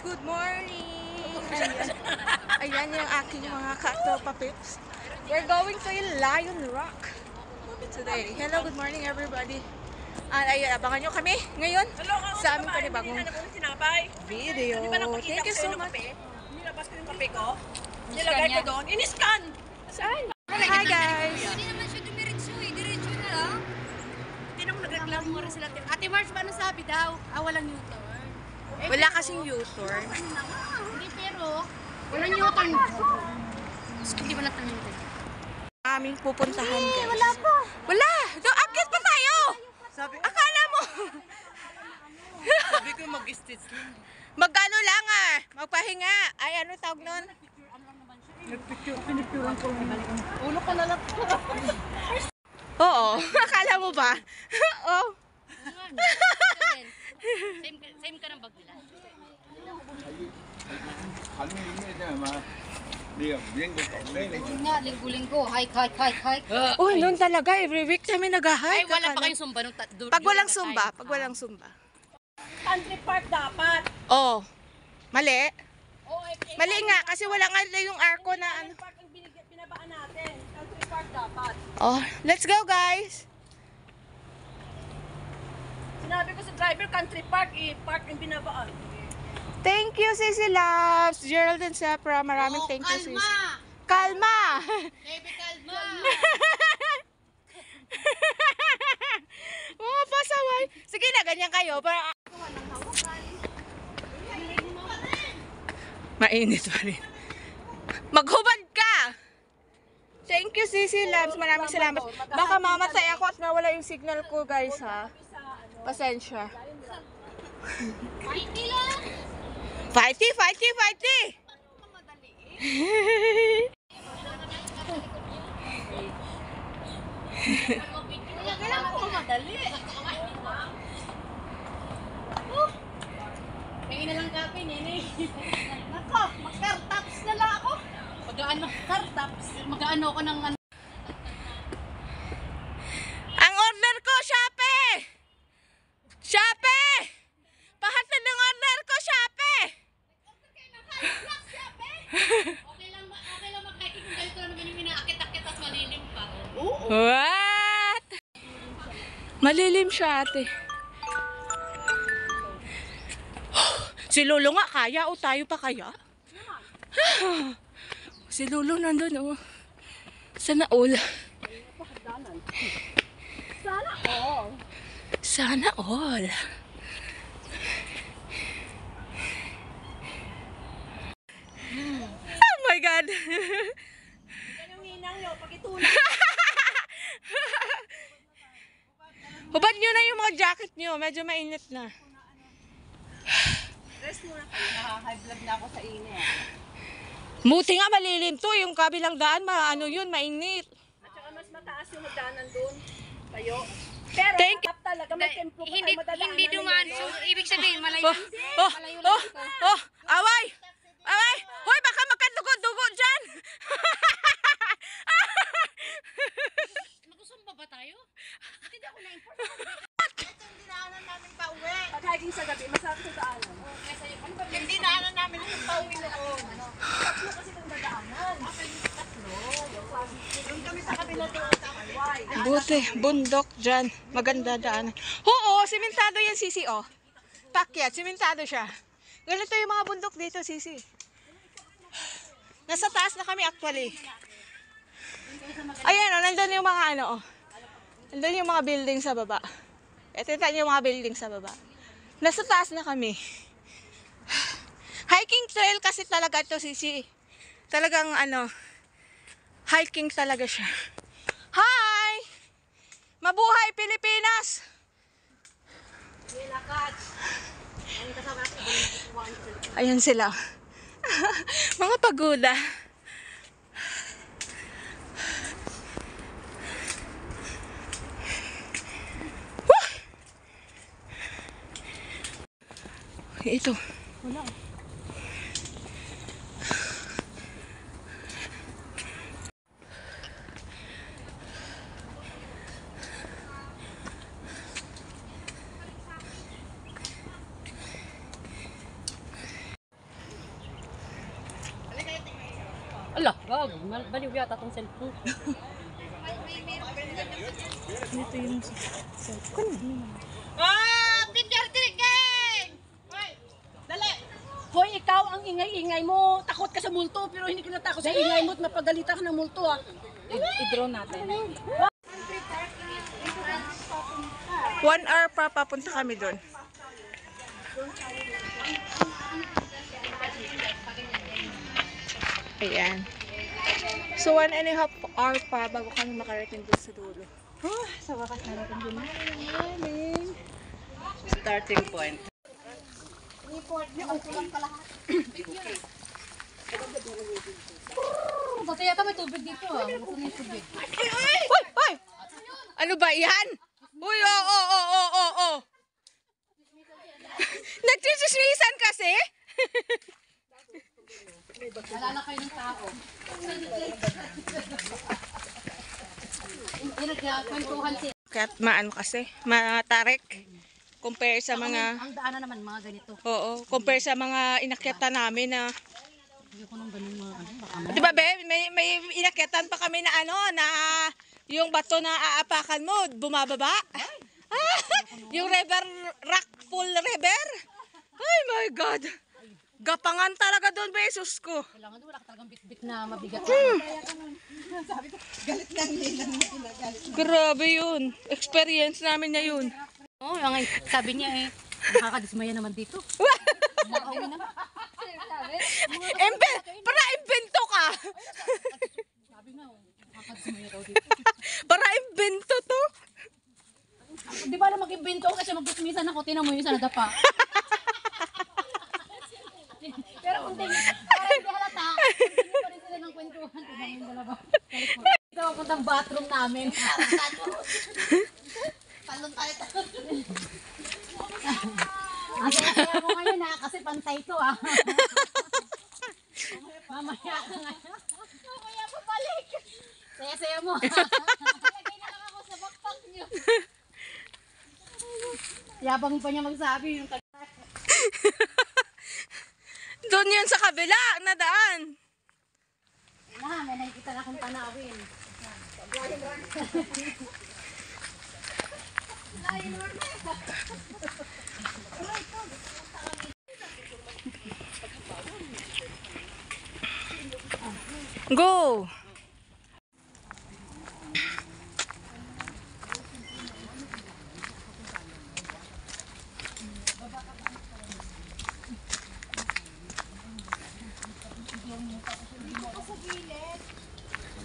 Good morning! Ayan yung aking mga katropa pips. We're going to Lion Rock today. Hello, good morning everybody. Ay, abangan nyo kami ngayon sa aming panibagong video. Thank you so much. Nilabas ko yung kape ko. Nilagay ko doon. In-scan! Saan? Hi guys! Hindi naman siya dumiretso eh. Diretso na lang. Hindi naman nagreklamo mo rin sila. Ate Marge, paano sabi daw? Walang U-turn. Wala kasing U-turn. Hindi, pero walang U-turn. Hindi ba natin U-turn? Aming pupuntahan guys. Wala pa. Wala! Akit pa tayo! Akala mo! Sabi ko mag-stitch lang. Mag-ano lang magpahinga. Ay, ano tawag nun? Pinipturan ko. Ulo ko na lang. Oo. Akala mo ba? Oo. Same ka ng bag nila. Nga, linggo-linggo. Hike. Oh, noon talaga. Every week kami nag-hike. Ay, wala pa kayong sumba. Pag walang sumba. Country park dapat. Oh. Mali. OFA. Mali nga. Kasi wala nga yung arko na ano. Park ang pinabaan natin. Country park dapat. Oh, let's go guys. Sinabi ko sa driver, country park, park ang binabaan. Thank you, Sisi Loves. Geraldine Sepra. Maraming thank you, Sisi. Kalma. Baby, kalma. Mga pasaway. Sige na, ganyan kayo. Para... Mainit pa rin. Maghubad ka! Thank you, Sisi Loves. Maraming salamat. Baka mamatay ako at nawala yung signal ko, guys, ha? Pasensya. Fighty lang. Fighty! Kailangan ko madali. Kaya na lang kape, nene. Nako, mag-cartaps na lang ako. Mag-ano, cartaps. Mag-ano ko ng ano. Ang order ko, Shopee! Shopee! Pahatid ng order ko, Shopee! Okay lang mag-hiking kung ganito lang ganyan minaakit-akit at malilim pa. What? Malilim siya, ate. Si Lolo nga kaya o tayo pa kaya? Si Lolo nandun oh. Sana all. Sana all. Oh my God. Yung ninang nyo, pag-itunan. Hubad nyo na yung mga jacket nyo. Medyo mainit na. Rest muna kayo. High blood na ako sa init. Muti nga malilim to. Yung kabilang daan, ano yun, mainit. At saka mas mataas yung magdaanan doon. Kayo. Pero Thank you. talaga may templo pa tayo madadaanan. Hindi dumaan. So, ibig sabihin, malayo. Away! Away! Hoy, baka magkadugo-dugo dyan! Magusumba ba tayo? Hindi ako na-inform. Pag hiking sa gabi, masarap sa daanan. Hindi naanan namin yung pauwi noon. Tatlo kasi ng dadaanan. Doon kami sa kabila doon. Buti, bundok dyan. Maganda daanan. Oo, simentado yan, Sisi, oh. Pakyat, simentado siya. Ganito yung mga bundok dito, Sisi. Nasa taas na kami actually. Ayan, oh, nandun yung mga ano, oh. Nandun yung mga building sa baba. Ito yung mga building sa baba. Nasa taas na kami. Hiking trail kasi talaga ito, Sisi. Talagang ano, hiking talaga siya. Hi! Mabuhay Pilipinas! Ayan sila. Mga pagoda. Woo! Ito. Wala. Ala, wag. Baliw yata tong cellphone. Dito yung cellphone. Picture taking! Hoy, dali! Hoy, ikaw ang ingay-ingay mo. Takot ka sa multo, pero hindi ka natakot sa ingay mo at mapagalitan ka ng multo ah. I-drone natin. 1 hour pa papunta kami doon. Ayan. So 1.5 hour pa bago kami makarating doon sa dulo. Sa wakas narating doon namin. Starting point. Dati yata may tubig dito ah. Gusto na yung tubig. Hoy! Ano ba yan? Uy, oo. Nagchismisan kasi? Wala na kayo ng tao. Hindi nagkakwentuhan siya. Kaya't maano kasi, matarik. Compare sa mga, Ang daanan naman mga ganito. oo, compare sa mga inakyatan namin na, Hindi ko nang ganun mga ano. Baka di ba be, may inakyatan pa kami na ano, na yung bato na aapakan mo, bumababa. Yung river, rockful river. Ay my God. Gapangan talaga doon, besos ko. kailangan doon, wala ka talagang bit-bit na mabigat. Grabe yun. Experience namin na yun. Oo, sabi niya eh, nakakadismaya naman dito. Nakauwi na. Para imbento ka. Sabi nga, nakakadismaya daw dito. Para imbento to. Di ba alam mag-invento kasi magdismisan ako, tinan mo yung isa nadapa. Pero kung para hindi halata, hindi pa rin sila ng kwentuhan. Tinan mo yung dalawa. Ito ang puntang bathroom namin. Talon tayo. Asaya mo ngayon ha, kasi pantay to ah. Mamaya ka ngayon. Mamaya pabalik. Saya-saya mo. Lagay na lang ako sa backpack niyo. Yabang pa niya magsabi yung Doon yun sa kabila na daan. may nakikita na akong tanawin. Go!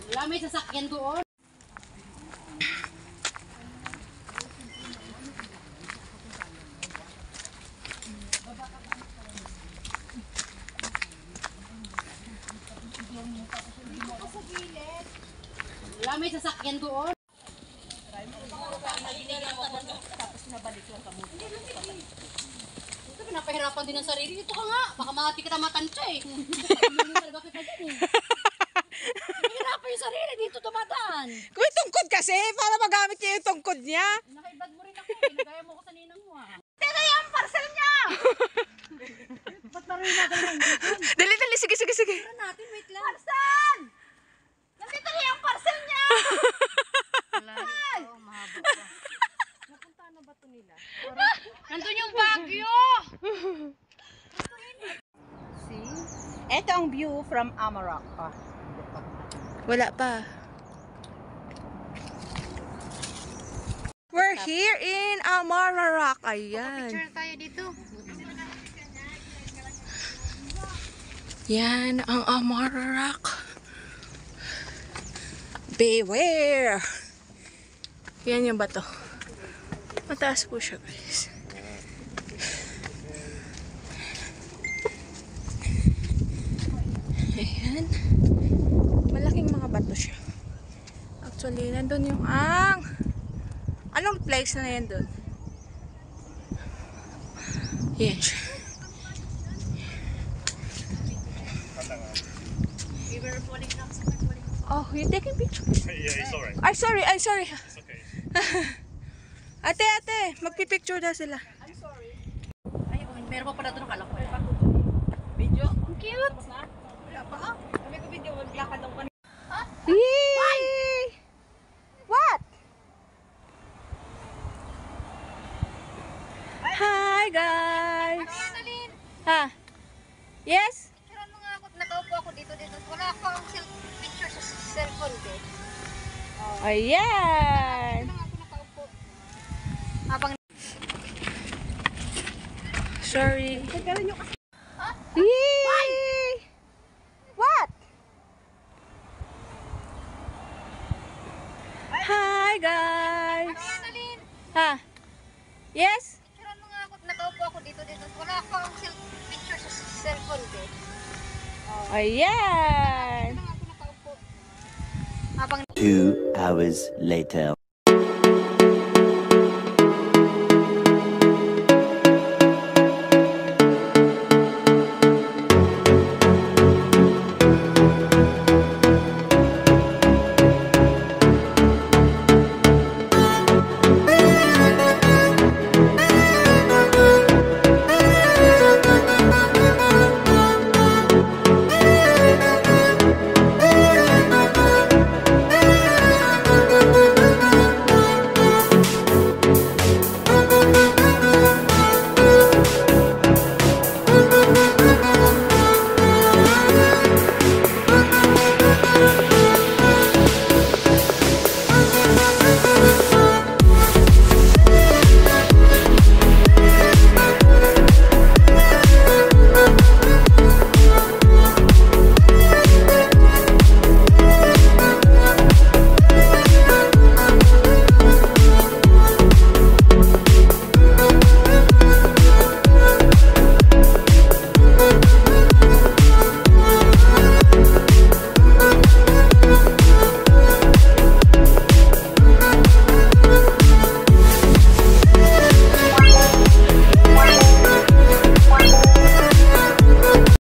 Wala, may sasakyan doon. Wala, may sasakyan doon. Ito, pinapahirapan din ang sarili. Ito ka nga, baka mati kita matansya eh. Talaga kita din eh. Pinahirapan yung sarili, dito tumadaan. May tungkod kasi, para magamit niya yung tungkod niya. Nakaibad mo rin ako eh, nagaya mo ko sa ninang mo ah. Teka yung parcel niya! Ba't maroon na ganyan dito? Dali, sige. Tara natin, wait lang. Parcel! Nandito na yung parcel niya! Wala ito, mahaba pa. Napunta na ba ito nila? Nandun yung Baguio! See? Ito ang view from Amarok. Oh. Wala pa. We're here in Amara Rock. Ayan. Picture tayo dito. Yan ang Amara Rock. Beware! Yan yung bato. Mataas po siya, guys. Ayan. Malaking mga bato siya. Actually, nandun yung anong place na yan dun? Yan siya. Oh, you taking pictures? Yeah, it's alright. Ay, sorry. It's okay. Ate, magpipicture na sila. Ay, meron pa pala ito ng kalak. Video? Ang cute! Wala pa ah. Kami ko video. hindi maglakad ng panahon. Yay! What? Hi guys! Ha? Yes? Picturean mo nga ako. Nakaupo ako dito. Wala akong picture sa cellphone ko. Ayan! Lang ako nakaupo. Habang Sorry. Yay! What? Hi guys! Ha? Yes? picturean mo nga ako. Nakaupo ako dito. Wala akong picture sa cellphone ko. Ayan! Lang ako nakaupo. Habang 2 hours later.